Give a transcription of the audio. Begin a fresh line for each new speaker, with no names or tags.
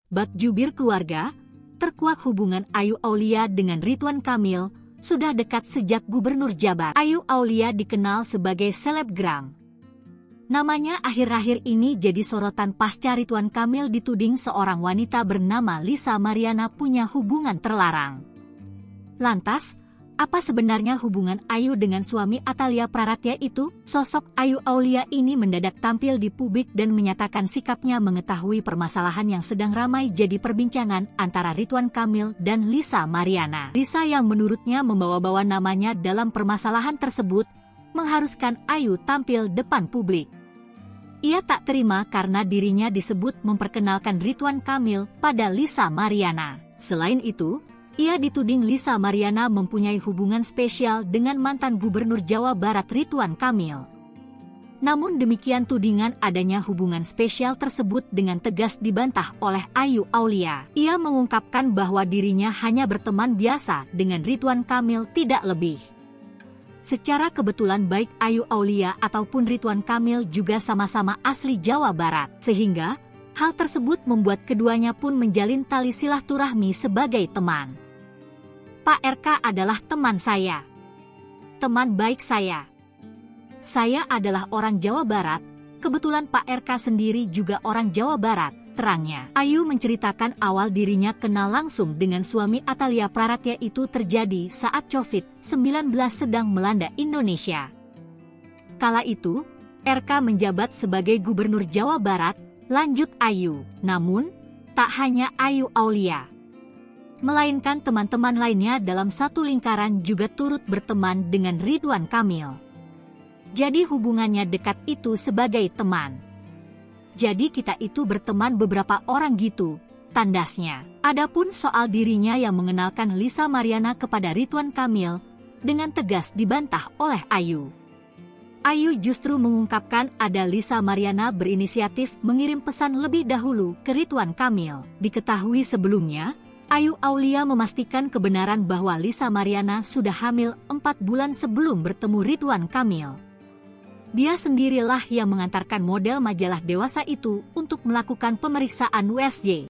Bak jubir keluarga, terkuak hubungan Ayu Aulia dengan Ridwan Kamil sudah dekat sejak Gubernur Jabar. Ayu Aulia dikenal sebagai selebgram. Namanya akhir-akhir ini jadi sorotan pasca Ridwan Kamil dituding seorang wanita bernama Lisa Mariana punya hubungan terlarang. Lantas, apa sebenarnya hubungan Ayu dengan suami Atalia Praratya itu? Sosok Ayu Aulia ini mendadak tampil di publik dan menyatakan sikapnya mengetahui permasalahan yang sedang ramai jadi perbincangan antara Ridwan Kamil dan Lisa Mariana. Lisa yang menurutnya membawa-bawa namanya dalam permasalahan tersebut, mengharuskan Ayu tampil depan publik. Ia tak terima karena dirinya disebut memperkenalkan Ridwan Kamil pada Lisa Mariana. Selain itu, ia dituding Lisa Mariana mempunyai hubungan spesial dengan mantan Gubernur Jawa Barat Ridwan Kamil. Namun demikian tudingan adanya hubungan spesial tersebut dengan tegas dibantah oleh Ayu Aulia. Ia mengungkapkan bahwa dirinya hanya berteman biasa dengan Ridwan Kamil tidak lebih. Secara kebetulan baik Ayu Aulia ataupun Ridwan Kamil juga sama-sama asli Jawa Barat, sehingga hal tersebut membuat keduanya pun menjalin tali silaturahmi sebagai teman. Pak RK adalah teman saya. Teman baik saya. Saya adalah orang Jawa Barat, kebetulan Pak RK sendiri juga orang Jawa Barat, terangnya. Ayu menceritakan awal dirinya kenal langsung dengan suami Atalia Praratya itu terjadi saat COVID-19 sedang melanda Indonesia. Kala itu, RK menjabat sebagai Gubernur Jawa Barat, lanjut Ayu. Namun, tak hanya Ayu Aulia, melainkan teman-teman lainnya dalam satu lingkaran juga turut berteman dengan Ridwan Kamil. Jadi hubungannya dekat itu sebagai teman. Jadi kita itu berteman beberapa orang gitu, tandasnya. Adapun soal dirinya yang mengenalkan Lisa Mariana kepada Ridwan Kamil, dengan tegas dibantah oleh Ayu. Ayu justru mengungkapkan ada Lisa Mariana berinisiatif mengirim pesan lebih dahulu ke Ridwan Kamil. Diketahui sebelumnya, Ayu Aulia memastikan kebenaran bahwa Lisa Mariana sudah hamil 4 bulan sebelum bertemu Ridwan Kamil. Dia sendirilah yang mengantarkan model majalah dewasa itu untuk melakukan pemeriksaan USG.